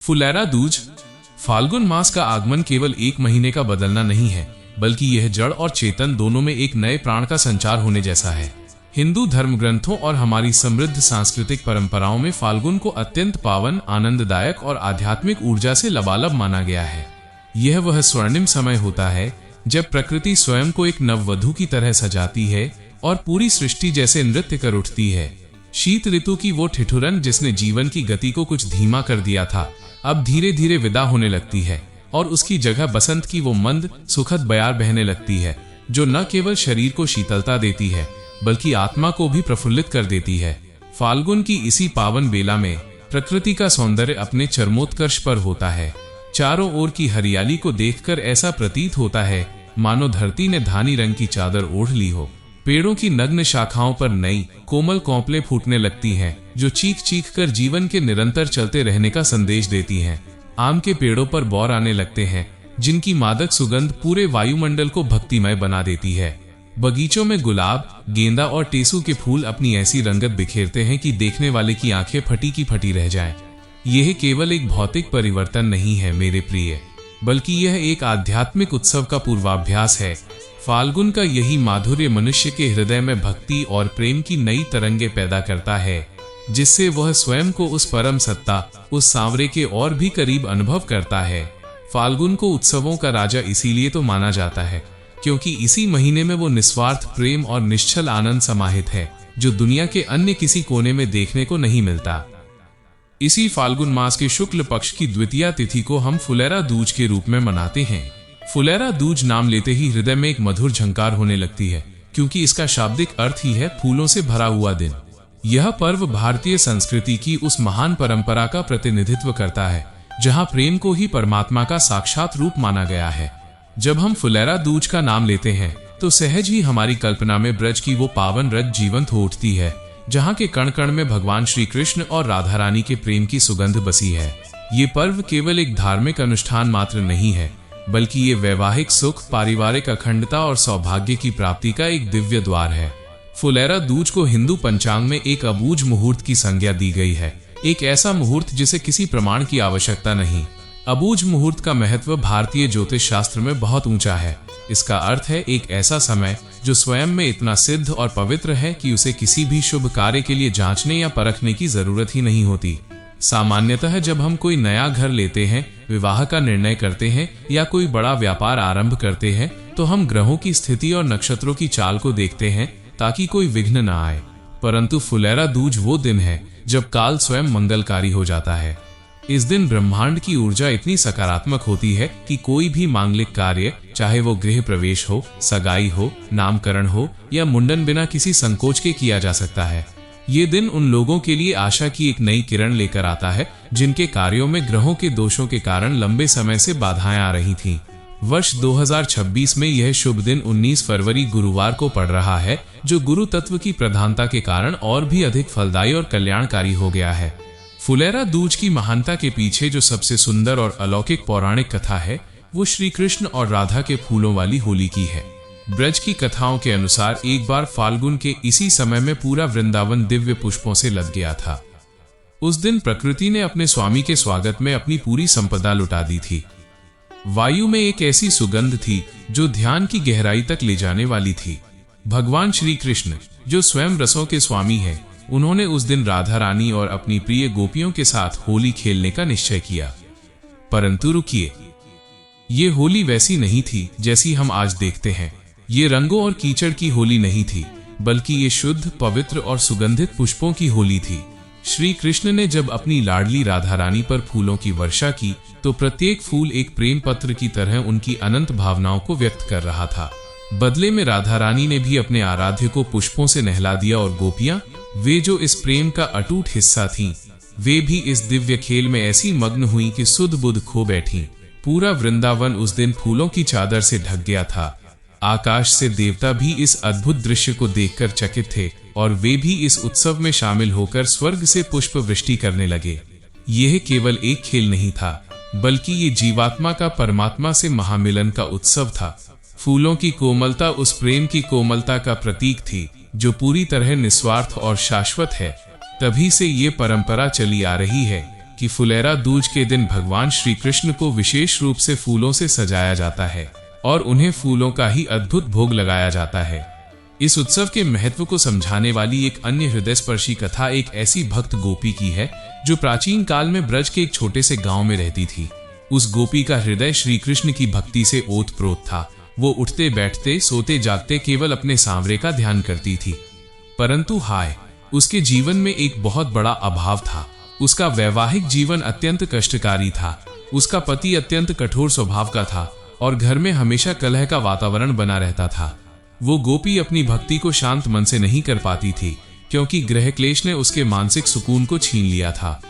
फुलेरा दूज। फाल्गुन मास का आगमन केवल एक महीने का बदलना नहीं है, बल्कि यह जड़ और चेतन दोनों में एक नए प्राण का संचार होने जैसा है। हिंदू धर्म ग्रंथों और हमारी समृद्ध सांस्कृतिक परंपराओं में फाल्गुन को अत्यंत पावन, आनंददायक और आध्यात्मिक ऊर्जा से लबालब माना गया है। यह वह स्वर्णिम समय होता है जब प्रकृति स्वयं को एक नववधू की तरह सजाती है और पूरी सृष्टि जैसे नृत्य कर उठती है। शीत ऋतु की वो ठिठुरन जिसने जीवन की गति को कुछ धीमा कर दिया था, अब धीरे धीरे विदा होने लगती है और उसकी जगह बसंत की वो मंद, सुखद बयार बहने लगती है, जो न केवल शरीर को शीतलता देती है बल्कि आत्मा को भी प्रफुल्लित कर देती है। फाल्गुन की इसी पावन बेला में प्रकृति का सौंदर्य अपने चरमोत्कर्ष पर होता है। चारों ओर की हरियाली को देखकर ऐसा प्रतीत होता है मानो धरती ने धानी रंग की चादर ओढ़ ली हो। पेड़ों की नग्न शाखाओं पर नई कोमल कौपले फूटने लगती हैं, जो चीख चीख कर जीवन के निरंतर चलते रहने का संदेश देती हैं। आम के पेड़ों पर बौर आने लगते हैं, जिनकी मादक सुगंध पूरे वायुमंडल को भक्तिमय बना देती है। बगीचों में गुलाब, गेंदा और टेसू के फूल अपनी ऐसी रंगत बिखेरते हैं कि देखने वाले की आंखें फटी की फटी रह जाएं। यह केवल एक भौतिक परिवर्तन नहीं है मेरे प्रिय, बल्कि यह एक आध्यात्मिक उत्सव का पूर्वाभ्यास है। फाल्गुन का यही माधुर्य मनुष्य के हृदय में भक्ति और प्रेम की नई तरंगे पैदा करता है, जिससे वह स्वयं को उस परम सत्ता, उस सांवरे के और भी करीब अनुभव करता है। फाल्गुन को उत्सवों का राजा इसीलिए तो माना जाता है क्योंकि इसी महीने में वो निस्वार्थ प्रेम और निश्चल आनंद समाहित है, जो दुनिया के अन्य किसी कोने में देखने को नहीं मिलता। इसी फाल्गुन मास के शुक्ल पक्ष की द्वितीया तिथि को हम फुलेरा दूज के रूप में मनाते हैं। फुलेरा दूज नाम लेते ही हृदय में एक मधुर झंकार होने लगती है, क्योंकि इसका शाब्दिक अर्थ ही है फूलों से भरा हुआ दिन। यह पर्व भारतीय संस्कृति की उस महान परंपरा का प्रतिनिधित्व करता है जहां प्रेम को ही परमात्मा का साक्षात रूप माना गया है। जब हम फुलेरा दूज का नाम लेते हैं तो सहज ही हमारी कल्पना में ब्रज की वो पावन रज जीवंत हो उठती है, जहाँ के कण कण में भगवान श्री कृष्ण और राधा रानी के प्रेम की सुगंध बसी है। ये पर्व केवल एक धार्मिक अनुष्ठान मात्र नहीं है, बल्कि ये वैवाहिक सुख, पारिवारिक अखंडता और सौभाग्य की प्राप्ति का एक दिव्य द्वार है। फुलेरा दूज को हिंदू पंचांग में एक अबूझ मुहूर्त की संज्ञा दी गई है, एक ऐसा मुहूर्त जिसे किसी प्रमाण की आवश्यकता नहीं। अबूझ मुहूर्त का महत्व भारतीय ज्योतिष शास्त्र में बहुत ऊंचा है। इसका अर्थ है एक ऐसा समय जो स्वयं में इतना सिद्ध और पवित्र है कि उसे किसी भी शुभ कार्य के लिए जांचने या परखने की जरूरत ही नहीं होती। सामान्यतः जब हम कोई नया घर लेते हैं, विवाह का निर्णय करते हैं या कोई बड़ा व्यापार आरंभ करते हैं, तो हम ग्रहों की स्थिति और नक्षत्रों की चाल को देखते हैं ताकि कोई विघ्न न आए। परंतु फुलेरा दूज वो दिन है जब काल स्वयं मंगलकारी हो जाता है। इस दिन ब्रह्मांड की ऊर्जा इतनी सकारात्मक होती है कि कोई भी मांगलिक कार्य, चाहे वो गृह प्रवेश हो, सगाई हो, नामकरण हो या मुंडन, बिना किसी संकोच के किया जा सकता है। ये दिन उन लोगों के लिए आशा की एक नई किरण लेकर आता है जिनके कार्यों में ग्रहों के दोषों के कारण लंबे समय से बाधाएं आ रही थीं। वर्ष 2026 में यह शुभ दिन 19 फरवरी गुरुवार को पड़ रहा है, जो गुरु तत्व की प्रधानता के कारण और भी अधिक फलदायी और कल्याणकारी हो गया है। फुलेरा दूज की महानता के पीछे जो सबसे सुंदर और अलौकिक पौराणिक कथा है, वो श्री कृष्ण और राधा के फूलों वाली होली की है। ब्रज की कथाओं के अनुसार एक बार फाल्गुन के इसी समय में पूरा वृंदावन दिव्य पुष्पों से लद गया था। उस दिन प्रकृति ने अपने स्वामी के स्वागत में अपनी पूरी संपदा लुटा दी थी। वायु में एक ऐसी सुगंध थी जो ध्यान की गहराई तक ले जाने वाली थी। भगवान श्री कृष्ण, जो स्वयं रसों के स्वामी हैं, उन्होंने उस दिन राधा रानी और अपनी प्रिय गोपियों के साथ होली खेलने का निश्चय किया। परंतु रुकिए, ये होली वैसी नहीं थी जैसी हम आज देखते हैं। ये रंगों और कीचड़ की होली नहीं थी, बल्कि ये शुद्ध, पवित्र और सुगंधित पुष्पों की होली थी। श्री कृष्ण ने जब अपनी लाडली राधा रानी पर फूलों की वर्षा की, तो प्रत्येक फूल एक प्रेम पत्र की तरह उनकी अनंत भावनाओं को व्यक्त कर रहा था। बदले में राधा रानी ने भी अपने आराध्य को पुष्पों से नहला दिया और गोपियां, वे जो इस प्रेम का अटूट हिस्सा थीं, वे भी इस दिव्य खेल में ऐसी मग्न हुई कि सुध बुध खो बैठी। पूरा वृंदावन उस दिन फूलों की चादर से ढक गया था। आकाश से देवता भी इस अद्भुत दृश्य को देखकर चकित थे और वे भी इस उत्सव में शामिल होकर स्वर्ग से पुष्प वृष्टि करने लगे। यह केवल एक खेल नहीं था, बल्कि ये जीवात्मा का परमात्मा से महामिलन का उत्सव था। फूलों की कोमलता उस प्रेम की कोमलता का प्रतीक थी जो पूरी तरह निस्वार्थ और शाश्वत है। तभी से ये परंपरा चली आ रही है कि फुलेरा दूज के दिन भगवान श्री कृष्ण को विशेष रूप से फूलों से सजाया जाता है और उन्हें फूलों का ही अद्भुत भोग लगाया जाता है। इस उत्सव के महत्व को समझाने वाली एक अन्य हृदयस्पर्शी कथा एक ऐसी भक्त गोपी की है जो प्राचीन काल में ब्रज के एक छोटे से गांव में रहती थी। उस गोपी का हृदय श्री कृष्ण की भक्ति से ओतप्रोत था। वो उठते बैठते सोते जागते केवल अपने सांवरे का ध्यान करती थी। परंतु हाय, उसके जीवन में एक बहुत बड़ा अभाव था। उसका वैवाहिक जीवन अत्यंत कष्टकारी था। उसका पति अत्यंत कठोर स्वभाव का था और घर में हमेशा कलह का वातावरण बना रहता था। वो गोपी अपनी भक्ति को शांत मन से नहीं कर पाती थी क्योंकि ग्रह क्लेश ने उसके मानसिक सुकून को छीन लिया था।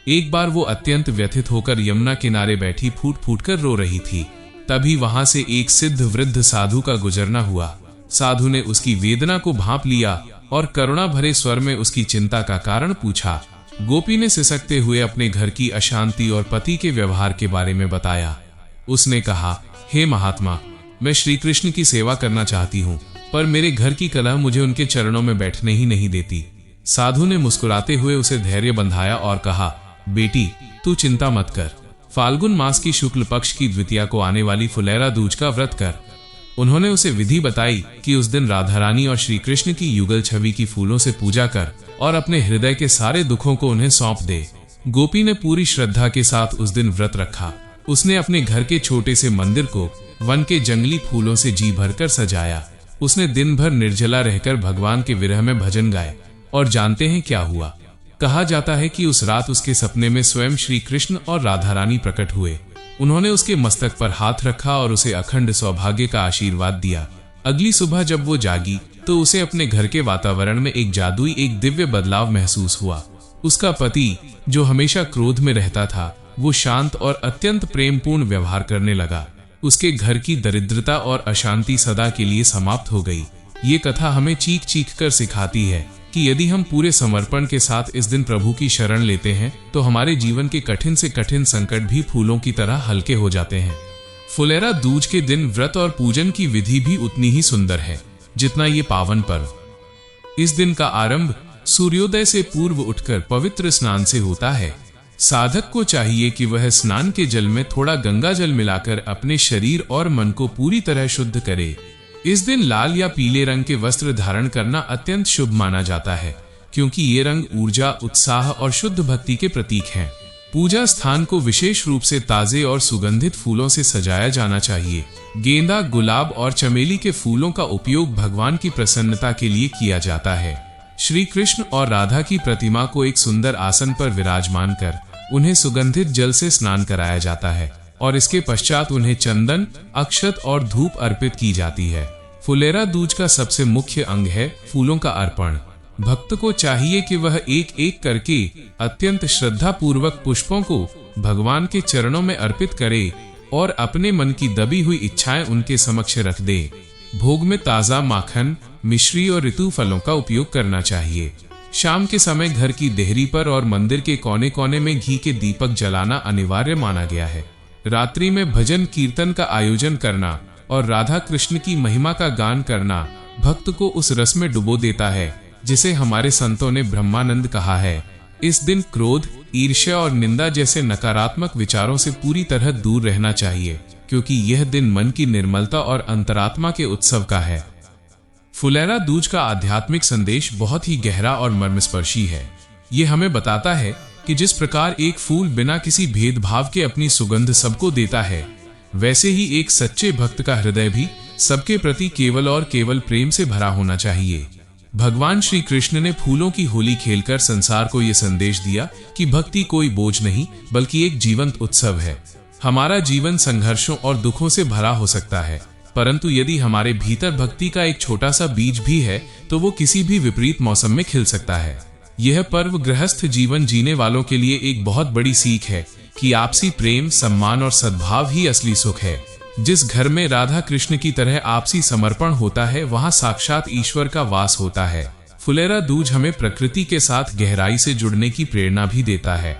एक बार वो अत्यंत व्यथित होकर यमुना किनारे बैठी फूट फूट कर रो रही थी। तभी वहां से एक सिद्ध वृद्ध साधु का गुजरना हुआ। साधु ने उसकी वेदना को भांप लिया और करुणा भरे स्वर में उसकी चिंता का कारण पूछा। गोपी ने सिसकते हुए अपने घर की अशांति और पति के व्यवहार के बारे में बताया। उसने कहा, हे महात्मा, मैं श्री कृष्ण की सेवा करना चाहती हूँ, पर मेरे घर की कलह मुझे उनके चरणों में बैठने ही नहीं देती। साधु ने मुस्कुराते हुए उसे धैर्य बंधाया और कहा, बेटी, तू चिंता मत कर। फाल्गुन मास की शुक्ल पक्ष की द्वितीया को आने वाली फुलेरा दूज का व्रत कर। उन्होंने उसे विधि बताई कि उस दिन राधा रानी और श्री कृष्ण की युगल छवि की फूलों से पूजा कर और अपने हृदय के सारे दुखों को उन्हें सौंप दे। गोपी ने पूरी श्रद्धा के साथ उस दिन व्रत रखा। उसने अपने घर के छोटे से मंदिर को वन के जंगली फूलों से जी भरकर सजाया। उसने दिन भर निर्जला रहकर भगवान के विरह में भजन गाए। और जानते हैं क्या हुआ? कहा जाता है कि उस रात उसके सपने में स्वयं श्री कृष्ण और राधा रानी प्रकट हुए। उन्होंने उसके मस्तक पर हाथ रखा और उसे अखंड सौभाग्य का आशीर्वाद दिया। अगली सुबह जब वो जागी तो उसे अपने घर के वातावरण में एक जादुई, एक दिव्य बदलाव महसूस हुआ। उसका पति, जो हमेशा क्रोध में रहता था, वो शांत और अत्यंत प्रेमपूर्ण व्यवहार करने लगा। उसके घर की दरिद्रता और अशांति सदा के लिए समाप्त हो गई। ये कथा हमें चीख चीख कर सिखाती है कि यदि हम पूरे समर्पण के साथ इस दिन प्रभु की शरण लेते हैं तो हमारे जीवन के कठिन से कठिन संकट भी फूलों की तरह हल्के हो जाते हैं। फुलेरा दूज के दिन व्रत और पूजन की विधि भी उतनी ही सुंदर है जितना ये पावन पर्व। इस दिन का आरंभ सूर्योदय से पूर्व उठकर पवित्र स्नान से होता है। साधक को चाहिए कि वह स्नान के जल में थोड़ा गंगा जल मिलाकर अपने शरीर और मन को पूरी तरह शुद्ध करे। इस दिन लाल या पीले रंग के वस्त्र धारण करना अत्यंत शुभ माना जाता है क्योंकि ये रंग ऊर्जा, उत्साह और शुद्ध भक्ति के प्रतीक हैं। पूजा स्थान को विशेष रूप से ताजे और सुगंधित फूलों से सजाया जाना चाहिए। गेंदा, गुलाब और चमेली के फूलों का उपयोग भगवान की प्रसन्नता के लिए किया जाता है। श्री कृष्ण और राधा की प्रतिमा को एक सुंदर आसन पर विराजमान कर उन्हें सुगंधित जल से स्नान कराया जाता है और इसके पश्चात उन्हें चंदन, अक्षत और धूप अर्पित की जाती है। फुलेरा दूज का सबसे मुख्य अंग है फूलों का अर्पण। भक्त को चाहिए कि वह एक एक करके अत्यंत श्रद्धा पूर्वक पुष्पों को भगवान के चरणों में अर्पित करे और अपने मन की दबी हुई इच्छाएं उनके समक्ष रख दे। भोग में ताजा माखन, मिश्री और ऋतु फलों का उपयोग करना चाहिए। शाम के समय घर की देहरी पर और मंदिर के कोने कोने में घी के दीपक जलाना अनिवार्य माना गया है। रात्रि में भजन कीर्तन का आयोजन करना और राधा कृष्ण की महिमा का गान करना भक्त को उस रस में डुबो देता है जिसे हमारे संतों ने ब्रह्मानंद कहा है। इस दिन क्रोध, ईर्ष्या और निंदा जैसे नकारात्मक विचारों से पूरी तरह दूर रहना चाहिए क्योंकि यह दिन मन की निर्मलता और अंतरात्मा के उत्सव का है। फुलेरा दूज का आध्यात्मिक संदेश बहुत ही गहरा और मर्मस्पर्शी है। ये हमें बताता है कि जिस प्रकार एक फूल बिना किसी भेदभाव के अपनी सुगंध सबको देता है, वैसे ही एक सच्चे भक्त का हृदय भी सबके प्रति केवल और केवल प्रेम से भरा होना चाहिए। भगवान श्री कृष्ण ने फूलों की होली खेलकर संसार को ये संदेश दिया कि भक्ति कोई बोझ नहीं बल्कि एक जीवंत उत्सव है। हमारा जीवन संघर्षों और दुखों से भरा हो सकता है, परंतु यदि हमारे भीतर भक्ति का एक छोटा सा बीज भी है तो वो किसी भी विपरीत मौसम में खिल सकता है। यह पर्व गृहस्थ जीवन जीने वालों के लिए एक बहुत बड़ी सीख है कि आपसी प्रेम, सम्मान और सद्भाव ही असली सुख है। जिस घर में राधा कृष्ण की तरह आपसी समर्पण होता है वहां साक्षात ईश्वर का वास होता है। फुलेरा दूज हमें प्रकृति के साथ गहराई से जुड़ने की प्रेरणा भी देता है।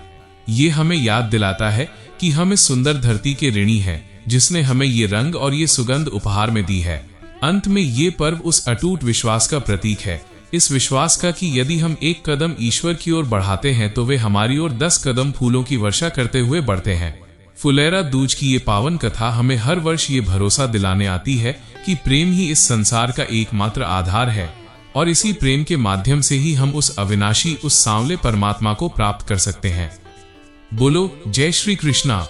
ये हमें याद दिलाता है कि हम इस सुंदर धरती के ऋणी हैं जिसने हमें ये रंग और ये सुगंध उपहार में दी है। अंत में ये पर्व उस अटूट विश्वास का प्रतीक है इस विश्वास का कि यदि हम एक कदम ईश्वर की ओर बढ़ाते हैं तो वे हमारी ओर 10 कदम फूलों की वर्षा करते हुए बढ़ते हैं। फुलेरा दूज की ये पावन कथा हमें हर वर्ष ये भरोसा दिलाने आती है कि प्रेम ही इस संसार का एकमात्र आधार है और इसी प्रेम के माध्यम से ही हम उस अविनाशी, उस सांवले परमात्मा को प्राप्त कर सकते हैं। बोलो जय श्री कृष्णा।